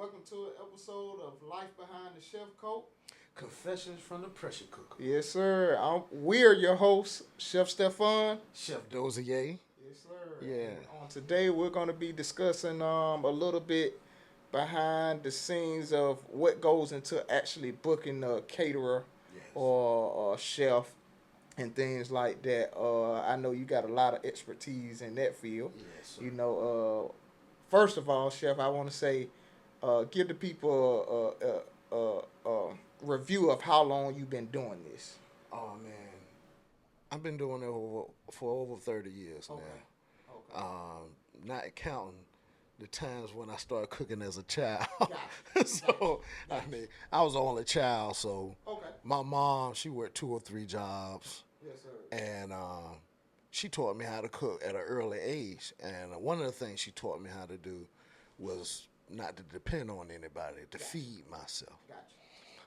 welcome to an episode of Life Behind the Chef Coat. Confessions from the Pressure Cooker. Yes, sir. We're your hosts, Chef Stefan. Chef Dozier. Yes, sir. Yeah. And on today, we're going to be discussing a little bit behind the scenes of what goes into actually booking a caterer Yes. or a chef and things like that. I know you got a lot of expertise in that field. Yes, sir. First of all, Chef, I want to say, give the people a review of how long you've been doing this. Oh man, I've been doing it for over 30 years Okay. now. Not counting the times when I started cooking as a child. Gotcha. So Gotcha. I mean, I was the only child, so Okay. my mom, she worked 2 or 3 jobs, Yes, sir. and she taught me how to cook at an early age. And one of the things she taught me how to do was not to depend on anybody, to feed myself. Gotcha.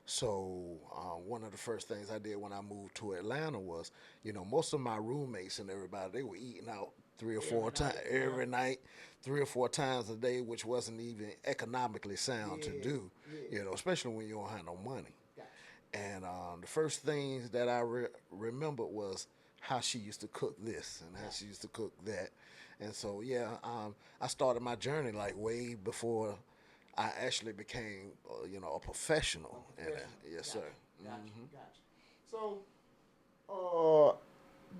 So one of the first things I did when I moved to Atlanta was, most of my roommates and everybody, they were eating out 3 or 4 times every night, 3 or 4 times a day, which wasn't even economically sound to do, especially when you don't have no money. Gotcha. And the first things that I remembered was how she used to cook this and how she used to cook that. And so, I started my journey like way before I actually became, a professional. Yes, sir. Gotcha. Mhm. Gotcha. So,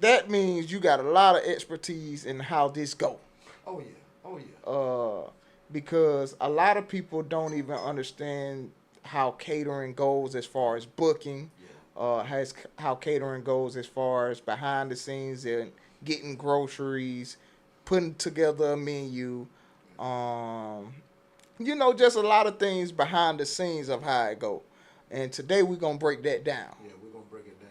that means you got a lot of expertise in how this go. Oh yeah. Oh yeah. Because a lot of people don't even understand how catering goes as far as booking. Has how catering goes as far as behind the scenes and getting groceries, putting together a menu. Just a lot of things behind the scenes of how it go. And today we're gonna break that down. Yeah, we're gonna break it down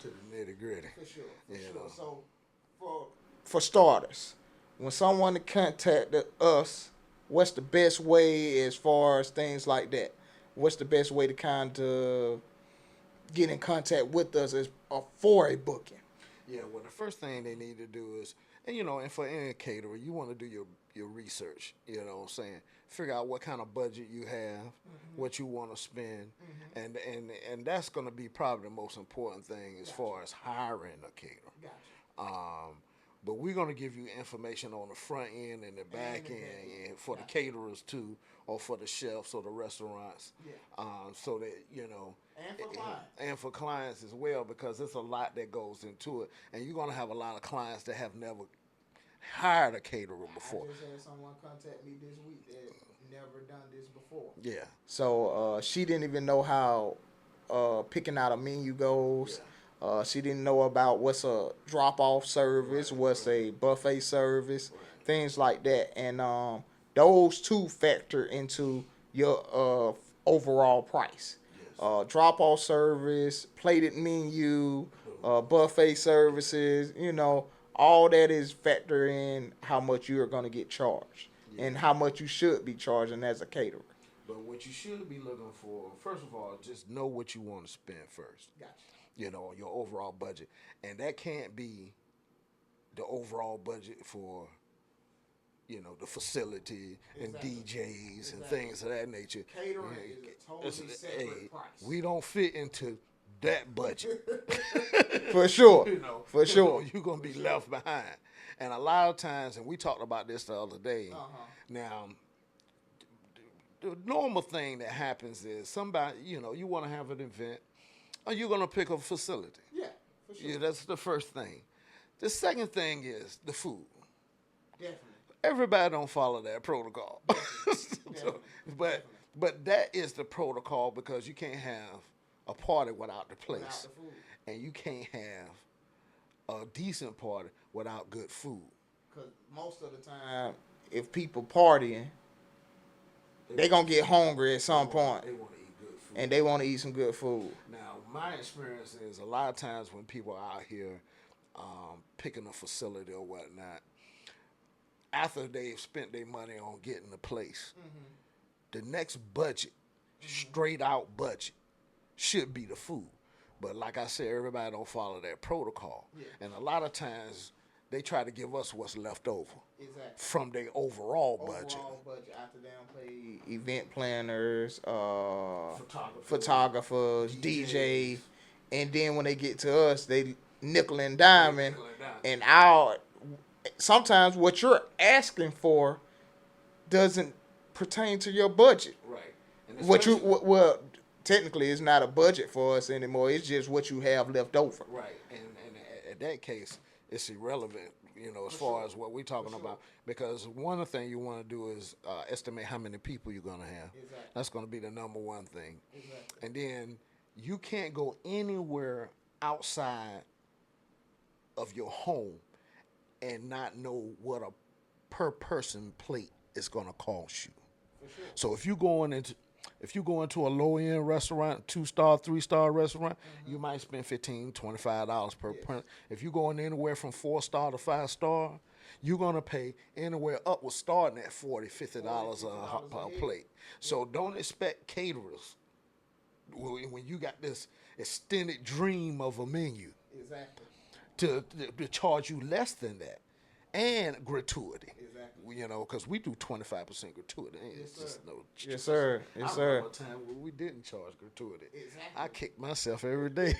to the nitty gritty. For sure. For You sure. know. So for starters, when someone contacted us, what's the best way as far as things like that? What's the best way to kind of get in contact with us as for a booking? Yeah, well, the first thing they need to do is, and for any caterer, you want to do your research, what I'm saying? Figure out what kind of budget you have, what you want to spend, and that's going to be probably the most important thing as far as hiring a caterer. Gotcha. But we're going to give you information on the front end and the back end and for the caterers too, or for the chefs or the restaurants, so that, And for clients. and for clients as well, because there's a lot that goes into it. And you're going to have a lot of clients that have never hired a caterer before. I just had someone contact me this week that never done this before. Yeah. So she didn't even know how picking out a menu goes. She didn't know about what's a drop-off service, what's a buffet service, things like that. And those two factor into your overall price. Drop-off service, plated menu, buffet services, all that is factor in how much you're going to get charged and how much you should be charging as a caterer. But what you should be looking for, first of all, just know what you want to spend first. Gotcha. Your overall budget. And that can't be the overall budget for, the facility and DJs and things of that nature. Catering is a totally separate price. We don't fit into that budget. For sure. For So sure. you're going to be left behind. And a lot of times, and we talked about this the other day, now, the normal thing that happens is somebody, you want to have an event, or you're going to pick a facility. Yeah, for sure. Yeah, that's the first thing. The second thing is the food. Definitely. Everybody don't follow that protocol. Definitely. But that is the protocol, because you can't have a party without the place. Without the food. And you can't have a decent party without good food. Because most of the time, if people partying, they going to get hungry at some point. They want to eat good food. And they want to eat some good food. Now, my experience is a lot of times when people are out here picking a facility or whatnot, after they've spent their money on getting the place, the next budget, straight out budget, should be the food. But like I said, everybody don't follow that protocol. And a lot of times they try to give us what's left over Exactly. from their overall budget. Overall budget after them pay event planners, Photographers, photographers, DJ, DJs. and then when they get to us, they nickel and diming, Nickel and dime. and our sometimes what you're asking for doesn't pertain to your budget. Right. And What you especially- well, technically, it's not a budget for us anymore. It's just what you have left over. Right, and at that case, it's irrelevant, as far as what we're talking about, because one thing you want to do is estimate how many people you're going to have. Exactly. That's going to be the number one thing. Exactly. And then you can't go anywhere outside of your home and not know what a per person plate is going to cost you. Sure. So if you go into a low end restaurant, 2-star, 3-star restaurant, you might spend $15, $25 per person. If you're going anywhere from 4-star to 5-star, you're gonna pay anywhere upwards starting at $40, $50 a plate. So don't expect caterers when you got this extended dream of a menu Exactly. to charge you less than that, and gratuity. Exactly. Because we do 25% gratuity. It's sir. just no. Yes, sir. Yes, I sir. remember a time when we didn't charge gratuity. Exactly. I kicked myself every day.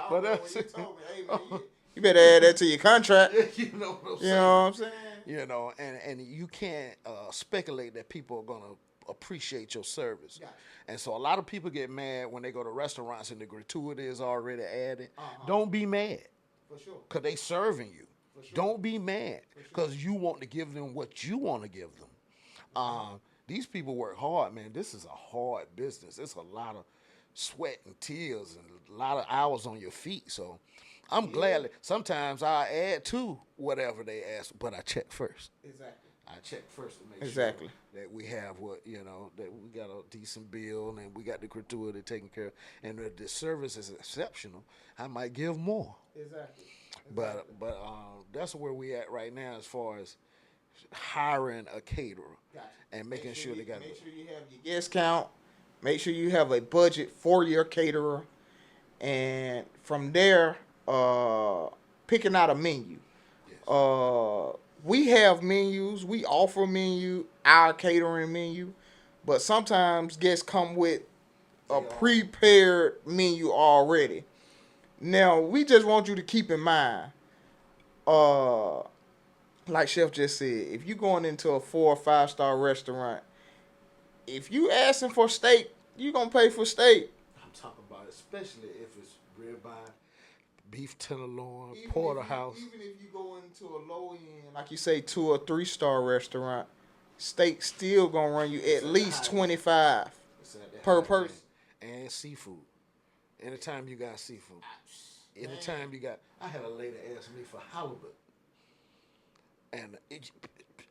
But that's you told me, hey man, you better add that to your contract. You know what I'm saying? You know what I'm saying? And you can't speculate that people are gonna appreciate your service. Gotcha. And so a lot of people get mad when they go to restaurants and the gratuity is already added. Don't be mad. For sure. Because they serving you. Sure. Don't be mad because you want to give them what you want to give them. These people work hard, man. This is a hard business. It's a lot of sweat and tears and a lot of hours on your feet. So I'm glad. Sometimes I add to whatever they ask, but I check first. Exactly. I check first to make Exactly. sure that we have that we got a decent bill and we got the gratuity taken care of. And if the service is exceptional, I might give more. Exactly. But that's where we at right now as far as hiring a caterer and making sure they got. Make sure you have your guest count. Make sure you have a budget for your caterer, and from there, picking out a menu. Yes. We have menus. We offer our catering menu, but sometimes guests come with a prepared menu already. Now, we just want you to keep in mind, like Chef just said, if you're going into a 4 or 5-star restaurant, if you asking for steak, you're going to pay for steak. I'm talking about especially if it's ribeye, beef tenderloin, porterhouse. Even if you go into a low end, like you say, 2 or 3-star restaurant, steak still going to run you at least $25 per person. And seafood. Anytime you got seafood. Anytime you got. I had a lady ask me for halibut. And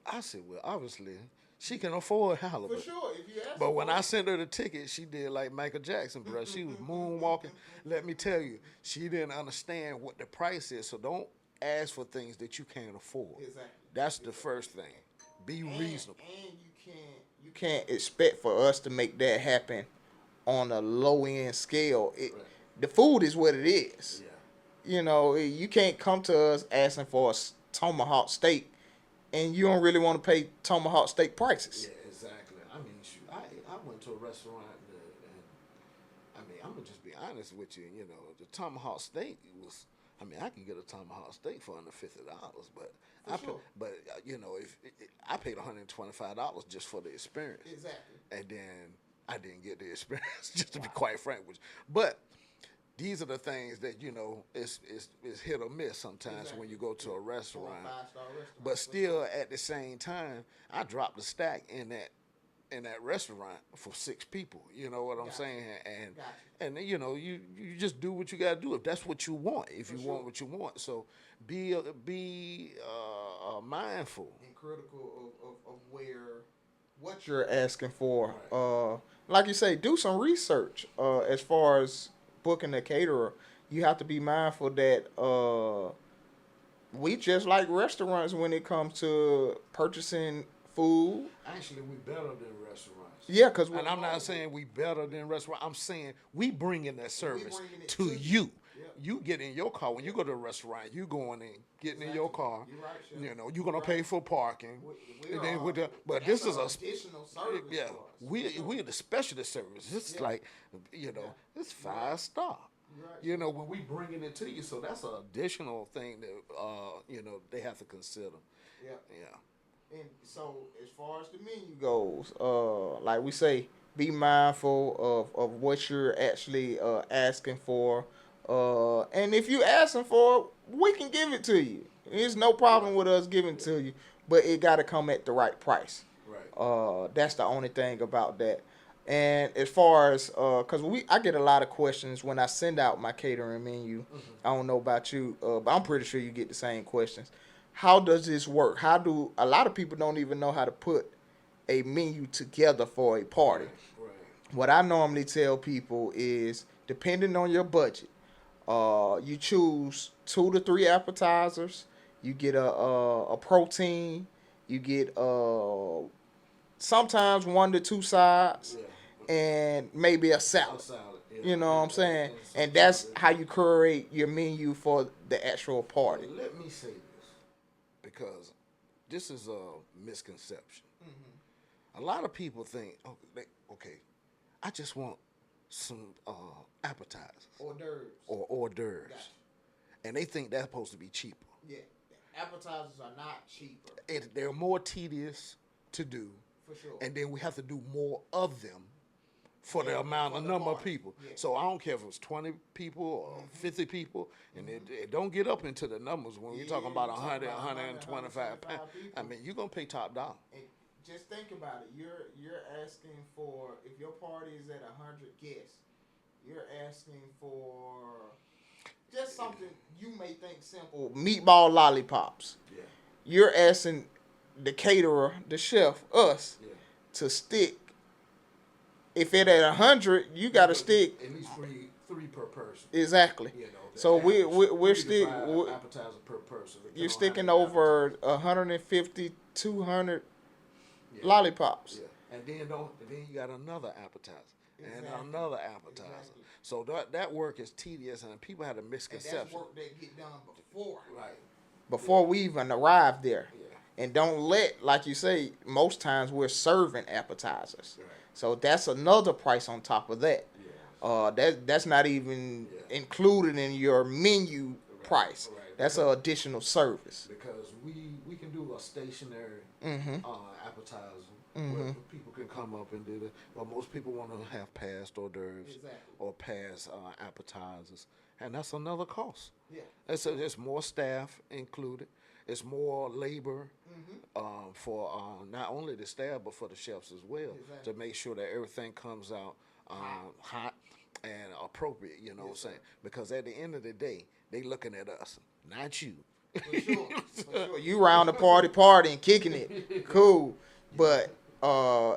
I said, well, obviously, she can afford halibut. For sure. If you ask But when I sent her the ticket, she did like Michael Jackson, bro. She was moonwalking. Let me tell you, she didn't understand what the price is. So don't ask for things that you can't afford. Exactly. That's the first thing. Be reasonable. And you can't expect for us to make that happen on a low end scale. The food is what it is. Yeah. You can't come to us asking for a tomahawk steak, and you don't really want to pay tomahawk steak prices. Yeah, exactly. I mean, shoot, I went to a restaurant and I mean, I'm gonna just be honest with you. The tomahawk steak was. I mean, I can get a tomahawk steak for under $50, but if I paid $125 just for the experience. Exactly. And then I didn't get the experience, just to be quite frank with you. But these are the things that it's hit or miss sometimes when you go to a restaurant. 4 or 5-star restaurant. But still, at the same time, I dropped a stack in that restaurant for 6 people. You know what I'm saying? And you just do what you gotta do if that's what you want. If you want what you want, so be mindful and critical of what you're asking for. Like you say, do some research. As far as booking a caterer, you have to be mindful that we just like restaurants when it comes to purchasing food. Actually, we better than restaurants. Yeah, because and I'm not saying we better than restaurants. I'm saying we bringing that service to you. Yep. You get in your car when you go to a restaurant. You going in, getting in your car. You're right, Chef. You know, you're gonna pay for parking. We And are. then with the, but That's this an is a additional service yeah. for us. We're the specialist service. It's like, you know, it's 5 star. You're right. You know, when we bringing it to you, so that's an additional thing that you know, they have to consider. Yeah. Yeah. And so, as far as the menu goes, like we say, be mindful of what you're actually asking for. And if you asking for it, we can give it to you. There's no problem with us giving it to you, but it got to come at the right price. Right. That's the only thing about that. And as far as, cause I get a lot of questions when I send out my catering menu. I don't know about you, but I'm pretty sure you get the same questions. How does this work? How do a lot of people don't even know how to put a menu together for a party? Right. What I normally tell people is, depending on your budget, you choose 2 to 3 appetizers. You get a protein. You get sometimes 1 to 2 sides, Yeah. and maybe a A salad. salad. Yeah. You know what I'm saying? And And that's how you curate your menu for the actual party. Let me say this, because this is a misconception. A lot of people think, okay, I just want some appetizers Hors d'oeuvres. or hors d'oeuvres, Gotcha. and they think that's supposed to be cheaper. Yeah, the appetizers are not cheaper, They're more tedious to do, for sure. and then we have to do more of them for the amount for of the number of party. people. Yeah. So I don't care if it's 20 people or 50 people, and it don't get up into the numbers when we're talking about you're talking 100, about 125 pounds. 125 people. I mean, you're going to pay top dollar. And just think about it. You're asking for, if your party is at 100 guests, you're asking for just something you may think simple, meatball lollipops. Yeah. You're asking the caterer, the chef, us, Yeah. to stick. If it at 100, you got to stick At least three per person. exactly. You know, So we're 3 to stick. 5 appetizers per person. depending You're on sticking how many over 150, 200 Yeah. lollipops. Yeah. And then you got another appetizer. Exactly. And another appetizer. Exactly. So that work is tedious, and people have a And misconception. that's work that get done before. Right. Before we even arrive there. Yeah. And don't let, like you say, most times we're serving appetizers. Right. So that's another price on top of that. Yeah. That's not even Yeah. included in your menu price. Right. That's an additional service. Because we can do a stationary Mm-hmm. appetizer Mhm. where people can come up and do that. But most people want to have past hors d'oeuvres Exactly. or past appetizers, and that's another cost. Yeah. It's more staff included. It's more labor for not only the staff but for the chefs as well, Exactly. to make sure that everything comes out hot and appropriate. You know what I'm saying? Because at the end of the day, they looking at us, not you. For sure. For sure. You round the party and kicking it. Cool. But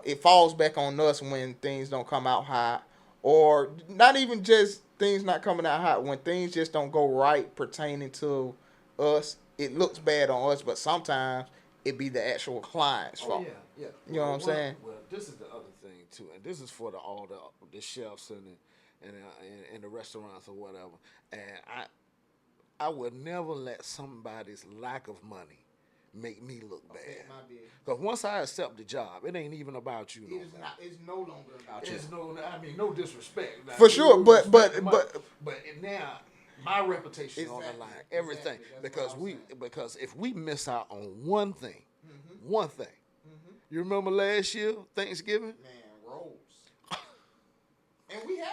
it falls back on us when things don't come out hot. Or not even just things not coming out hot. When things just don't go right pertaining to us, it looks bad on us. But sometimes it be the actual client's fault. Yeah. You know what I'm saying? Well, this is the other thing too, and this is for all the chefs and the restaurants or whatever. And I would never let somebody's lack of money make me look bad. Because once I accept the job, it ain't even about you. It's no longer about you. It's no disrespect. Like, For sure, no but disrespect, but now my reputation on the Exactly, line, everything. exactly. That's what I'm Because if we miss out on one thing, Mm-hmm. you remember last year Thanksgiving? Man, rolls. And we had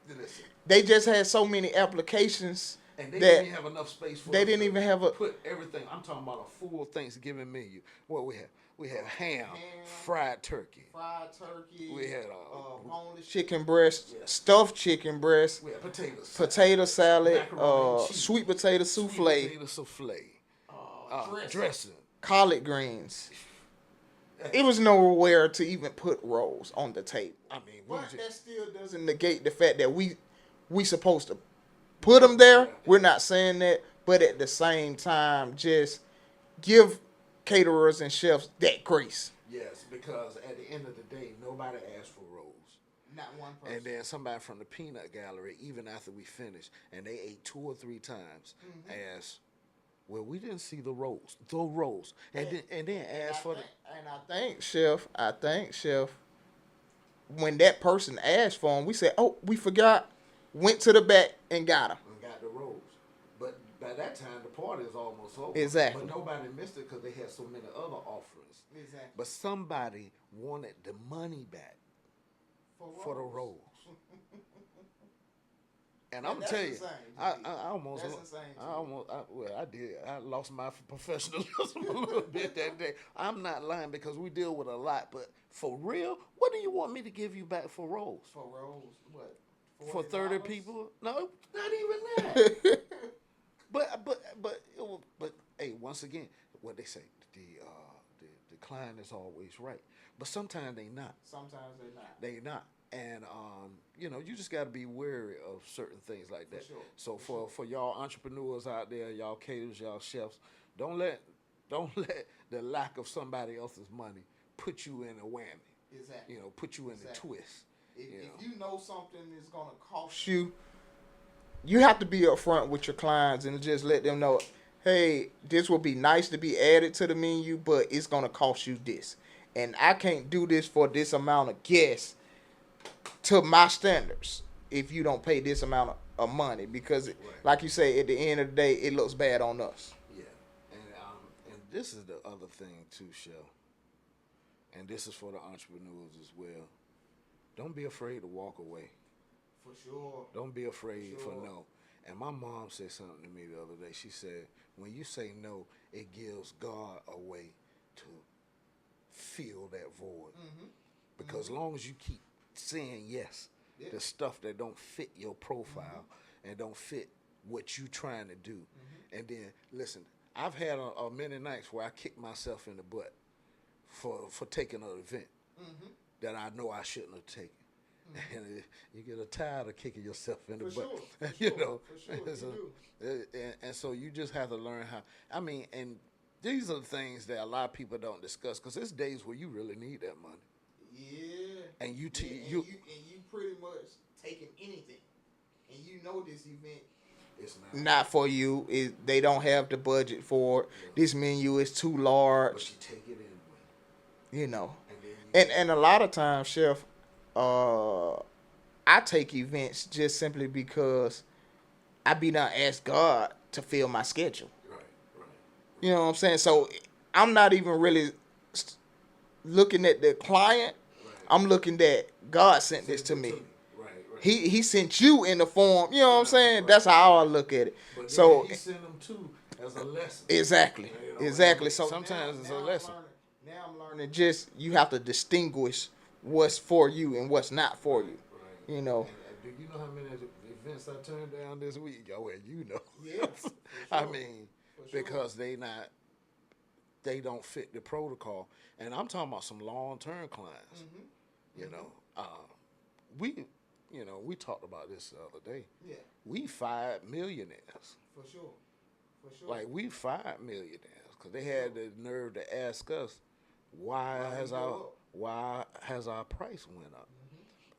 them. Listen, They just had so many applications and they that didn't even have enough space for. they us didn't to even have a put everything. I'm talking about a full Thanksgiving menu. What we had ham, fried turkey. fried turkey. We had boneless chicken breast, stuffed chicken breast, we had potatoes, potato salad, Macaroni and cheese. sweet potato souffle, potato souffle, dressing, dressing. collard greens. It was nowhere to even put rolls on the table. I mean, But that still doesn't negate the fact that we supposed to put them there. We're not saying that, but at the same time, just give caterers and chefs that grace. yes, because at the end of the day, nobody asked for rolls. Not one person. And then somebody from the peanut gallery, even after we finished, and they ate 2 or 3 times, asked, "Well, we didn't see the rolls," and then asked for the. And I think, chef, when that person asked for them, we said, "Oh, we forgot." Went to the back and got them. And got the rolls. But by that time, the party is almost over. Exactly. But nobody missed it because they had so many other offerings. Exactly. But somebody wanted the money back for the rolls. And I'm gonna tell you, I lost my professionalism a little bit that day. I'm not lying because we deal with a lot, but for real, what do you want me to give you back for rolls? For rolls, what? For 30 people? No, not even that. but hey, once again, what they say, the client is always right, but sometimes they not. Sometimes they not. They not. And you just got to be wary of certain things like that. For sure. So for y'all entrepreneurs out there, y'all caterers, y'all chefs, don't let the lack of somebody else's money put you in a whammy. Exactly. Put you in a twist. If you know something is gonna cost you, you have to be upfront with your clients and just let them know, hey, this will be nice to be added to the menu, but it's gonna cost you this, and I can't do this for this amount of guests to my standards if you don't pay this amount of money, because right. Like you say, at the end of the day, it looks bad on us. Yeah, and this is the other thing too, Shell, and this is for the entrepreneurs as well. Don't be afraid to walk away. For sure. Don't be afraid for no. And my mom said something to me the other day. She said, when you say no, it gives God a way to fill that void. Because as long as you keep saying yes, the stuff that don't fit your profile and don't fit what you trying to do. And then, listen, I've had a many nights where I kicked myself in the butt for taking an event that I know I shouldn't have taken. And you get tired of kicking yourself in the butt. And so you just have to learn how. And these are the things that a lot of people don't discuss, because there's days where you really need that money. Yeah. And you pretty much taking anything, and you know this event it's not for you. They don't have the budget for it. This menu is too large. But you take it anyway. And a lot of times, chef, I take events just simply because I be not ask God to fill my schedule. Right. You know what I'm saying? So I'm not even really looking at the client. Right. I'm looking that God sent this to me. Right. He sent you in the form. You know what I'm saying? That's how I look at it. But so he sent them too as a lesson. Exactly. Exactly. So sometimes it's a lesson. Now I'm learning just you have to distinguish what's for you and what's not for you. Right. You know. And do you know how many events I turned down this week? Oh, well, you know. Yeah. Sure. Because they don't fit the protocol. And I'm talking about some long-term clients. We talked about this the other day. Yeah. We fired millionaires. For sure. Like, we fired millionaires because they had the nerve to ask us, why has our price went up?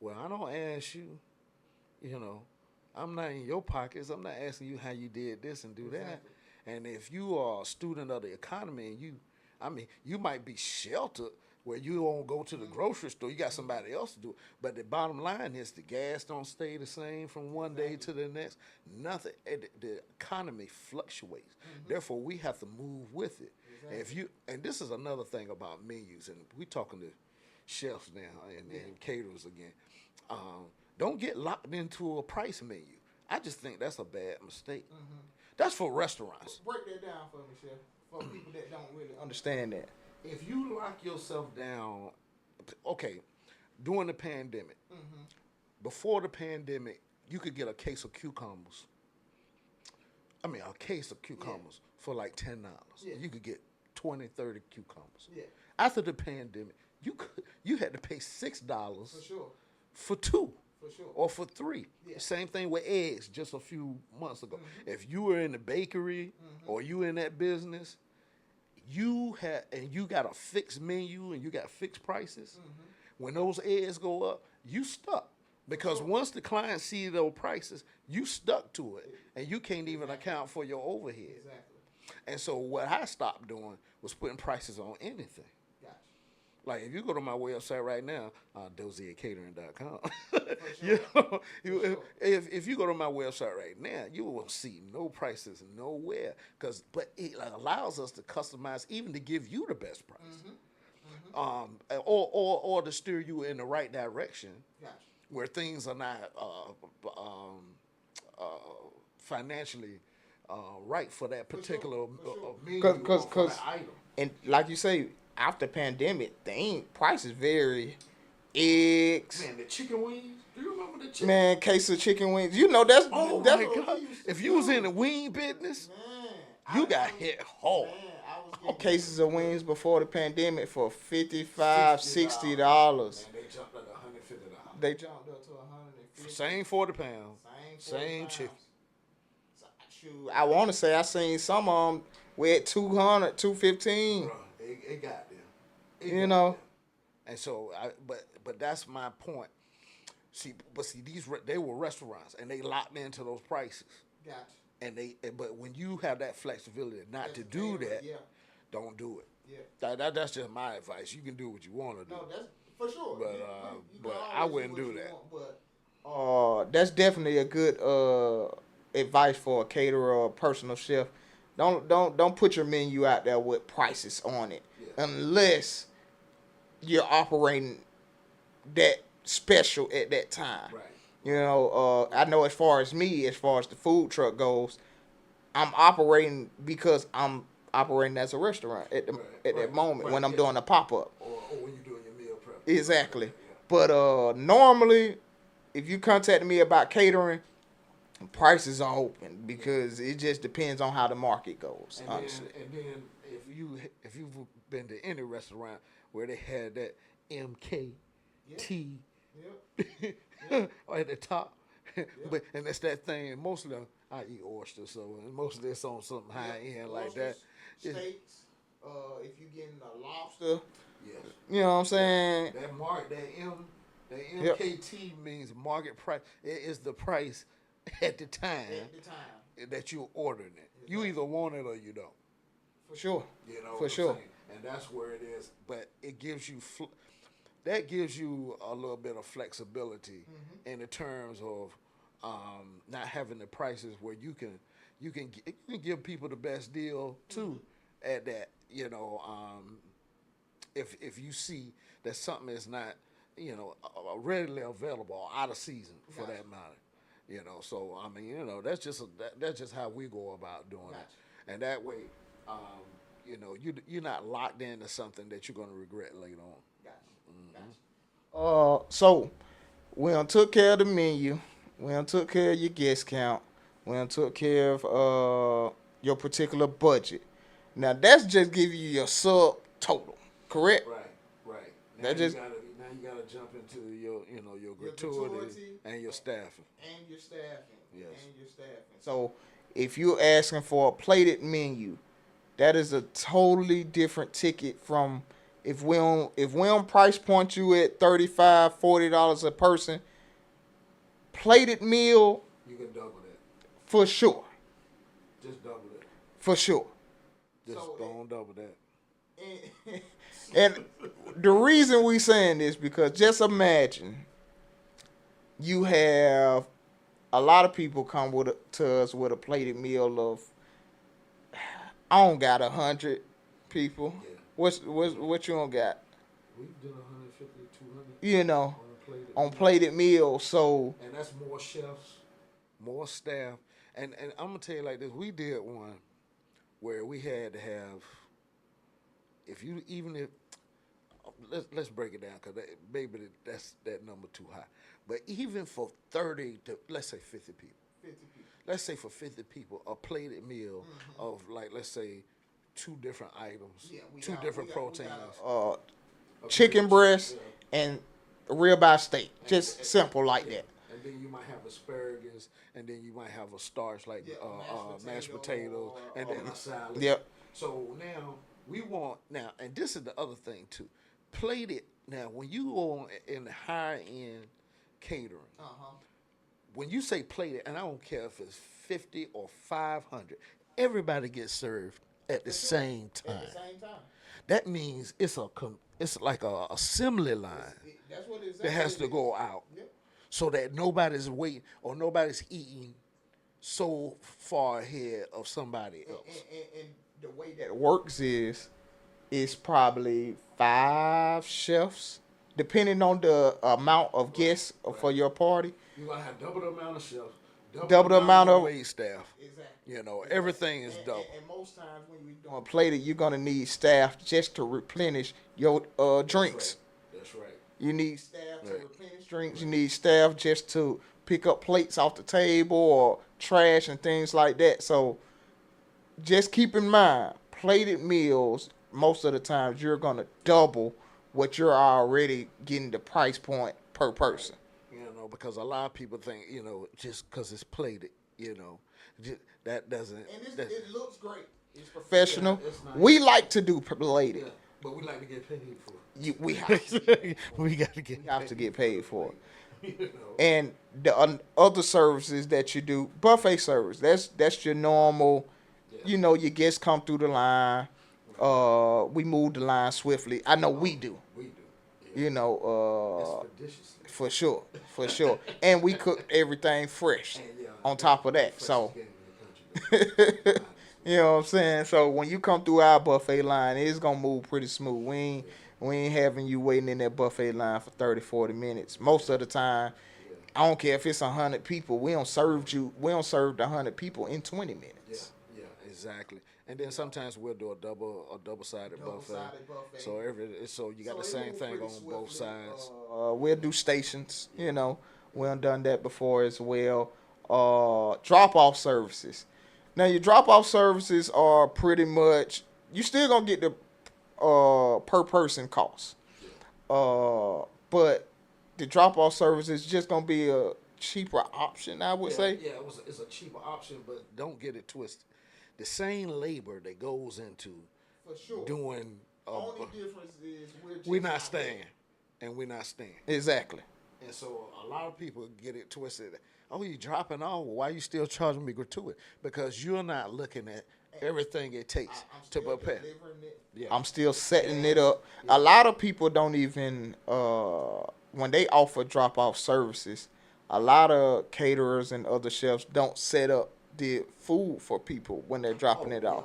Well, I don't ask you. I'm not in your pockets. I'm not asking you how you did this and do that. And if you are a student of the economy and you might be sheltered where you won't go to the grocery store. You got somebody else to do it. But the bottom line is the gas don't stay the same from one day to the next. Nothing. The economy fluctuates. Therefore, we have to move with it. And this is another thing about menus, and we talking to chefs now and caterers again. Don't get locked into a price menu. I just think that's a bad mistake. That's for restaurants. Break that down for me, chef. For people that don't really understand that. If you lock yourself down, okay, during the pandemic, before the pandemic, you could get a case of cucumbers. For like $10. Yeah. You could get 20, 30 cucumbers. Yeah. After the pandemic, you had to pay $6 For sure. for 2. For sure. Or for 3. Yeah. Same thing with eggs just a few months ago. If you were in the bakery or you in that business, you got a fixed menu and you got fixed prices. When those eggs go up, you stuck. Because once the client see those prices, you stuck to it, and you can't even account for your overhead. Exactly. And so what I stopped doing was putting prices on anything. Gotcha. Like if you go to my website right now, doziercatering.com, Sure. if you go to my website right now, you will see no prices nowhere. But it allows us to customize, even to give you the best price, or to steer you in the right direction, Gotcha. where things are not uh, financially right for that particular menu or for that item. And like you say, after pandemic, prices vary. Eggs, Man, the chicken wings. Do you remember the chicken? man, case of chicken wings. You know that's Oh that's my what God! we used to If you was do. in the wing business, Man, you got hit hard. I was getting cases of wings before the pandemic for $55, $60. Man, they jumped up to $150. They jumped up to 150. Same 40 pounds. Same chicken. So, shoot, I want to say I seen some of them with 200, 215. Bro, it got there. You know. And so, but that's my point. See, they were restaurants, and they locked into those prices. Gotcha. But when you have that flexibility not to do that, don't do it. Yeah. That's just my advice. You can do what you want to do. No, that's for sure. But I wouldn't do that. That's definitely a good advice for a caterer or a personal chef. Don't put your menu out there with prices on it unless you're operating that special at that time. Right. You know, I know as far as the food truck goes, I'm operating because I'm operating as a restaurant at that moment when I'm doing a pop-up. Or when you're doing your meal prep. Exactly. But normally, if you contact me about catering, prices are open because it just depends on how the market goes, honestly. And then if you've been to any restaurant where they had that MKT at the top, and that's that thing. Most of them, I eat oysters, so most of this on something high end like that. Steaks. If you getting a lobster, Yes. you know what I'm saying. That MKT means market price. It is the price at the time that you're ordering it. Exactly. You either want it or you don't. For sure. You know. For sure. And that's where it is. But it gives you that gives you a little bit of flexibility in the terms of not having the prices where you can give people the best deal too at that. You know, if you see that something is not readily available or out of season for that matter. You know, so I mean, that's just how we go about doing it, and that way, you're not locked into something that you're going to regret later on. So we done took care of the menu. We done took care of your guest count. We done took care of your particular budget. Now that's just giving you your subtotal, correct? Right. Now you gotta jump into your gratuity and your staffing. Yes. So if you're asking for a plated menu, that is a totally different ticket from if we don't price point you at $35, $40 a person. Plated meal, you can double that for sure. Just double it. For sure. Just don't double that. And the reason we saying this because just imagine you have a lot of people come to us with a plated meal of I don't got 100 people. Yeah. What you don't got? We've done 150, 200. You know, on plated meals. So and that's more chefs, more staff, and I'm gonna tell you like this: we did one where we had to have let's break it down because maybe that's that number too high. But even for 30 to let's say 50 people. Let's say for 50 people, a plated meal of like let's say 2 different items, two different proteins, chicken breast and ribeye steak, just simple like that. And then you might have asparagus, and then you might have a starch like mashed potatoes, and then a salad. Yep. So now we want and this is the other thing too. Plated now when you go in the higher end catering. Uh-huh. When you say plated, and I don't care if it's 50 or 500, everybody gets served at the same time. At the same time. That means it's like a assembly line That's what that exactly has it to is. go out, Yep. so that nobody's waiting or nobody's eating so far ahead of somebody else. And the way that works is it's probably 5 chefs, depending on the amount of guests for your party. You're gonna have double the amount of chefs, Double the amount of wait staff. exactly. You know, everything is double. And most times when you're doing plated, you're gonna need staff just to replenish your drinks. That's right. You need staff to Right. replenish drinks. You need staff just to pick up plates off the table or trash and things like that. So just keep in mind, plated meals, most of the times you're going to double what you're already getting the price point per person. You know, because a lot of people think, you know, just because it's plated, you know, that doesn't. And it looks great. It's professional. Yeah, it's nice. We like to do plated. Yeah, but we like to get paid for We have to, we got to get. we have to get paid for it. You know. And the other services that you do, buffet service, that's your normal. You know, your guests come through the line. We move the line swiftly. I know we do. We do. Yeah. You know, Expeditiously. for sure. And we cook everything fresh. And, On top of that, freshest so game in the country, you know what I'm saying. So when you come through our buffet line, it's gonna move pretty smooth. We ain't having you waiting in that buffet line for 30, 40 minutes. Most of the time, I don't care if it's 100 people. We don't serve the 100 people in 20 minutes. Yeah, exactly. And then sometimes we'll do a double-sided buffet. So you got the same thing on both sides. We'll do stations. You know, we done that before as well. Drop-off services. Now your drop-off services are pretty much, you still gonna get the per person cost. But the drop-off service is just gonna be a cheaper option, I would say. Yeah, it's a cheaper option, but don't get it twisted. The same labor that goes into For sure. doing Only difference is we're not staying, and we're not staying. Exactly. And so a lot of people get it twisted. Oh, you dropping off? Why you still charging me gratuity? Because you're not looking at everything it takes to prepare. Yeah. I'm still setting it up. A lot of people don't even when they offer drop off services, a lot of caterers and other chefs don't set up the food for people when they're dropping it off.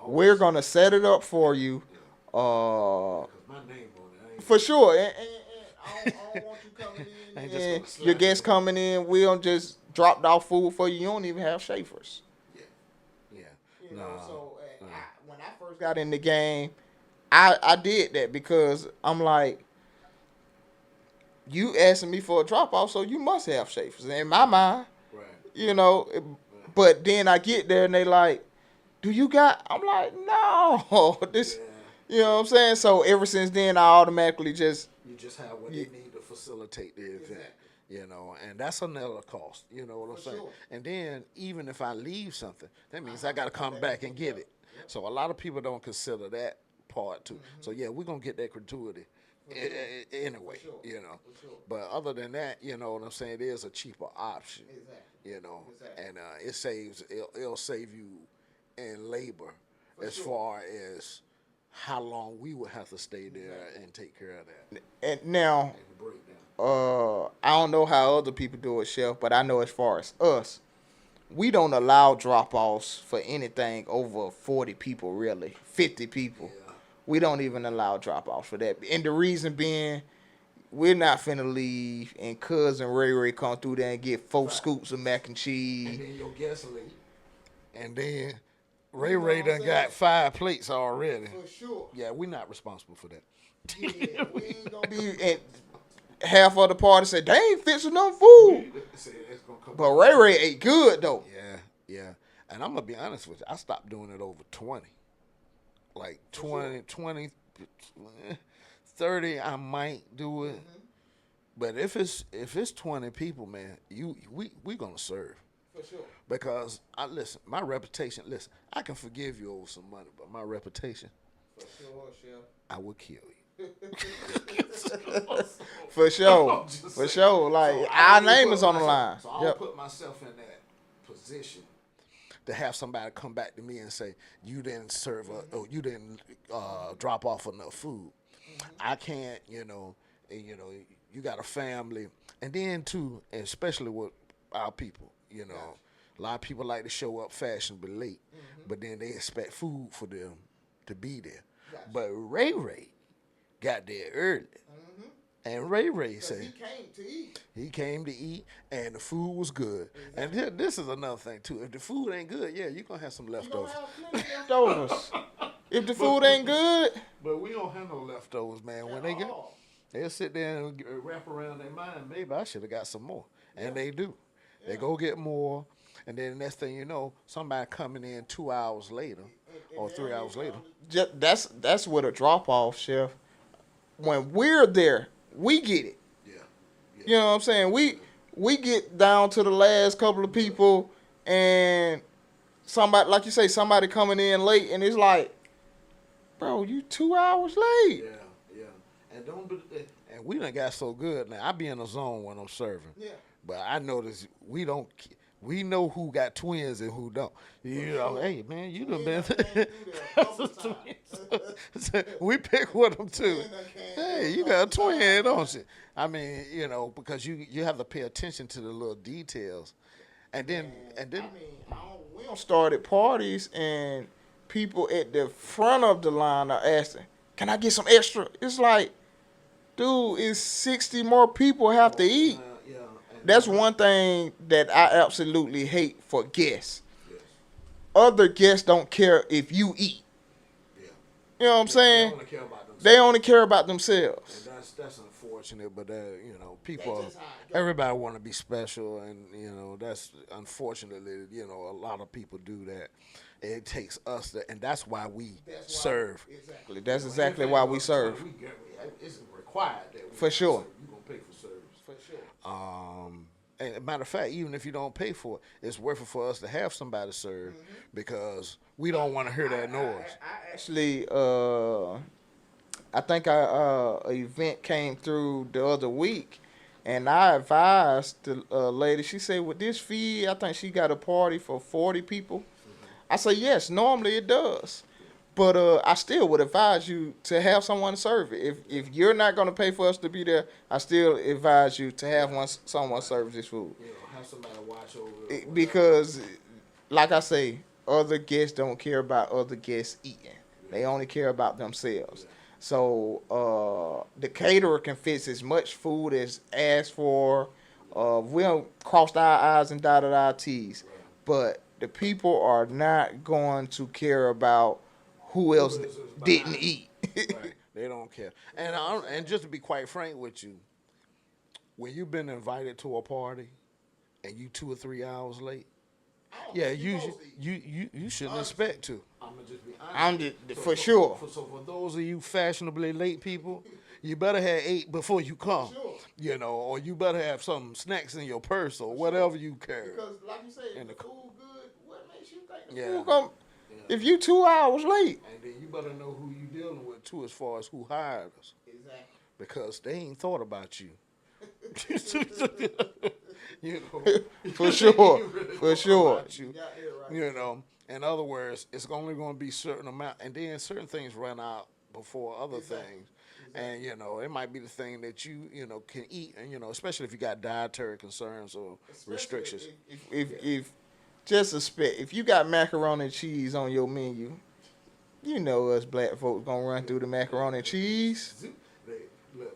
We're gonna set it up for you. My name on it. For sure. And I don't want you coming in and your guests coming in, we don't just drop off food for you. You don't even have chauffeurs. Yeah. You know, so when I first got in the game, I did that because I'm like, you asking me for a drop off, so you must have chauffeurs. In my mind, Right. you know, but then I get there and they like, do you got? I'm like, no, this. You know what I'm saying? So ever since then, I automatically just You just have what they need to facilitate the event. Exactly. You know, and that's another cost. You know what I'm saying? sure. And then even if I leave something, that means I got to come back and get it. So a lot of people don't consider that part too. So yeah, we're gonna get that gratuity anyway. sure. You know, For sure. but other than that, you know what I'm saying? It is a cheaper option. Exactly. You know, Exactly. and it'll save you in labor as sure. far as how long we would have to stay there and take care of that. And now, And the breakdown. I don't know how other people do it, chef, but I know as far as us, we don't allow drop offs for anything over 40 people, really, 50 people. Yeah. We don't even allow drop offs for that. And the reason being, we're not finna leave and cousin Ray come through there and get 4 scoops of mac and And cheese. then your guest leave. And then Ray You know Ray what done I'm got saying? 5 plates already. For sure. Yeah, we're not responsible for that. Yeah, we ain't gonna be. And half of the party said they ain't fixing no food. But Ray ate good though. Yeah. And I'm going to be honest with you. I stopped doing it over 20. Like 20, 30, I might do it. But if it's 20 people, man, we gonna serve. For sure. Because listen, my reputation. Listen, I can forgive you over some money, but my reputation, For sure, chef. I will kill you. For sure. I'm just For saying. sure. So Like I our don't really name put is on the myself. line. So I don't Yep. put myself in that position to have somebody come back to me and say you didn't serve or you didn't drop off enough food. I can't, you know, you got a family, and then too, and especially with our people, a lot of people like to show up fashionably late, but then they expect food for them to be there. But Ray Ray got there early, and Ray Ray said came to eat. he came to eat, and the food was good. And this is another thing too. If the food ain't good, yeah, you're gonna have some You gonna leftovers. have plenty leftovers. If the food ain't good, But we don't have no leftovers, man. When they get, they'll sit there and wrap around their mind. Maybe I should have got some more, and they do. They go get more, and then the next thing you know, somebody coming in 2 hours later or 3 hours later. that's what a drop off, chef. When we're there, we get it. Yeah, yeah. You know what I'm saying? We get down to the last couple of people, and somebody, like you say, somebody coming in late, and it's like, bro, you 2 hours late. Yeah, yeah. And don't be, and we done got so good now. I be in a zone when I'm serving. Yeah. But I notice we don't. We know who got twins and who don't. Hey man, you done been. We pick with them too. Hey, you got a twin, don't you? I mean, because you have to pay attention to the little details, and then I mean, we don't start at parties and people at the front of the line are asking, "Can I get some extra?" It's like, dude, it's 60 more people have to eat. yeah. That's one thing that I absolutely hate for guests. Yes. Other guests don't care if you eat. Yeah. You know what I'm They saying? only care about themselves. They only care about themselves. And that's unfortunate, but people, That's just how it goes. everybody want to be special, and that's unfortunately, a lot of people do that. It takes us to, and that's why we serve. Exactly. That's exactly why we serve. It's required that we For sure. serve. You gonna pay for service. For sure. And a matter of fact, even if you don't pay for it, it's worth it for us to have somebody serve because we don't want to hear that noise. I actually, I think a event came through the other week, and I advised the lady. She said, "With this fee, I think she got a party for 40 people." I say, "Yes, normally it does, but I still would advise you to have someone serve it. If you're not gonna pay for us to be there, I still advise you to have someone serve this food Have somebody watch over it. because, like I say, other guests don't care about other guests eating. They only care about themselves." So the caterer can fix as much food as asked for. We don't cross our I's and dotted our T's. But the people are not going to care about who else didn't eat. Right. They don't care. And just to be quite frank with you, when you've been invited to a party and you 2 or 3 hours late, yeah, you shouldn't expect to. I'm gonna just be honest. I'm just, for sure. So for those of you fashionably late people, you better have ate before you come. Or you better have some snacks in your purse or whatever you carry. Because, like you said, if the food good, what makes you think the Yeah. food come? If you 2 hours late, And then you better know who you dealing with too, as far as who hired us, exactly. because they ain't thought about you. For sure, They really for thought sure. about you. In other words, it's only going to be certain amount, and then certain things run out before other things. And it might be the thing that you can eat, and especially if you got dietary concerns or restrictions. If just suspect if you got macaroni and cheese on your menu, us black folks gonna run through the macaroni and cheese.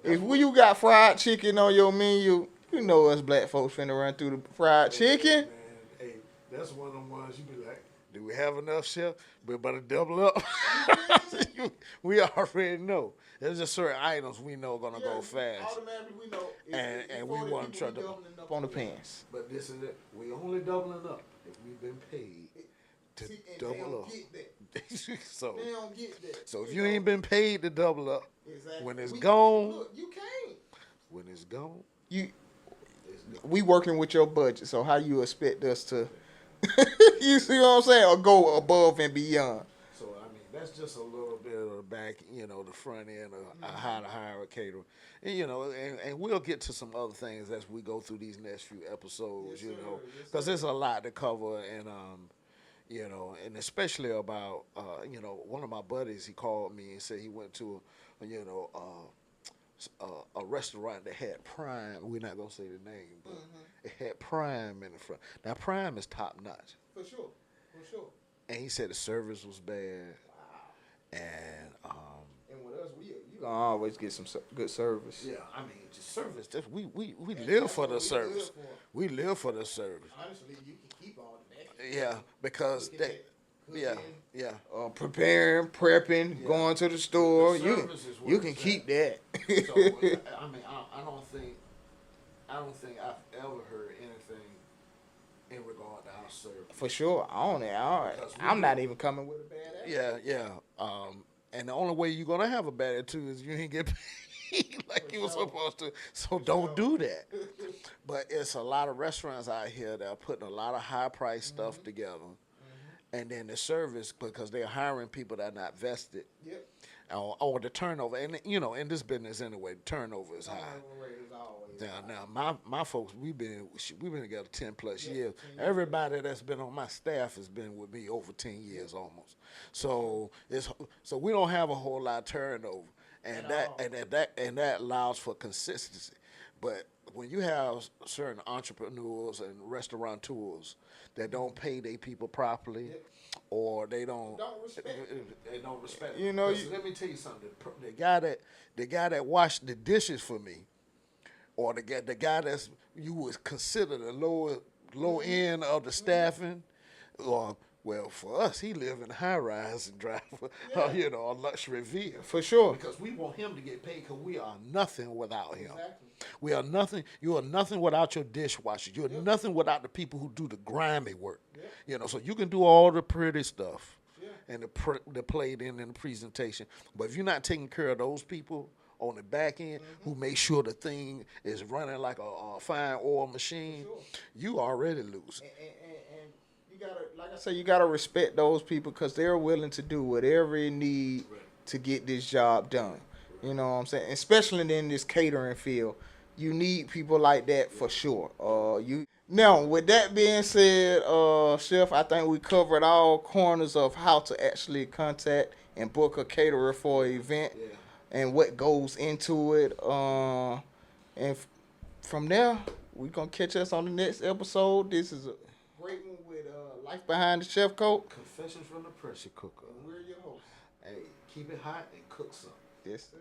If you got fried chicken on your menu, us black folks finna run through the fried chicken. Man, hey, that's one of them ones you be like, do we have enough, chef? We better double up. We already know. There's just certain items we know gonna go fast. Automatically we know. And we want to try to doubling up on the pans. But this is it. We only doubling up if we've been paid to double up. So They don't get that. so if you ain't been paid to double up, Exactly. when it's gone, Look, you can't. when it's gone, We working with your budget, so how you expect us to? You see what I'm saying? Or go above and beyond? so I mean, that's just a little bit of the back, the front end of how to hire a caterer. And we'll get to some other things as we go through these next few episodes, Yes, sir. Yes, because sir. there's a lot to cover, and especially about, one of my buddies, he called me and said he went to, you know, a restaurant that had Prime. We're not gonna say the name, but it had Prime in the front. Now Prime is top notch, For sure. For sure. and he said the service was bad, Wow. and And with us, you gonna always get some good service. yeah, I mean, the service. We And live that's for what the we service. live for. We live for the service. Honestly, you can keep all of that. Yeah, because Look at they, that. yeah, Cooking, yeah. Preparing, prepping, Yeah. going to the store. The You service is you where can it's keep at. that. So I mean, I don't think I've ever heard anything in regard to our service. For sure, on it. All right. Because I'm not even coming with a bad attitude. Yeah, yeah. And the only way you're gonna have a bad attitude is you ain't get paid like For you were sure. supposed to. So For don't sure. do that. But it's a lot of restaurants out here that are putting a lot of high price stuff together, and then the service because they're hiring people that are not vested, Yep. or the turnover. And in this business anyway, the turnover is high. Turnover rate is always Now, high. my folks, we've been together 10+ Yeah, years. 10 years. Everybody that's been on my staff has been with me over 10 years almost. So we don't have a whole lot of turnover, and At all. that allows for consistency. But when you have certain entrepreneurs and restaurateurs that don't pay their people properly, Yep. or they don't They don't respect it. You know, 'Cause let me tell you something. The guy that washed the dishes for me, or the guy that's you would consider the low end of the staffing, or well for us he live in a high rise and drive Yeah. a luxury vehicle For sure. because we want him to get paid because we are nothing without him. Exactly. We are nothing. You are nothing without your dishwasher. You're Yep. nothing without the people who do the grimy work. Yep. So you can do all the pretty stuff Yeah. and the plating and the presentation, but if you're not taking care of those people on the back end who make sure the thing is running like a fine oil machine, Sure. you already lose. And you gotta, like I said, you gotta respect those people because they're willing to do whatever it need to get this job done. You know what I'm saying? Especially in this catering field, you need people like that for sure. You now with that being said, Chef, I think we covered all corners of how to actually contact and book a caterer for an event Yeah. and what goes into it. And from there, we gonna catch us on the next episode. This is a great one with Life Behind the Chef Coat. Confessions from the pressure cooker. And we're your hosts. Hey, keep it hot and cook some. Yes, sir.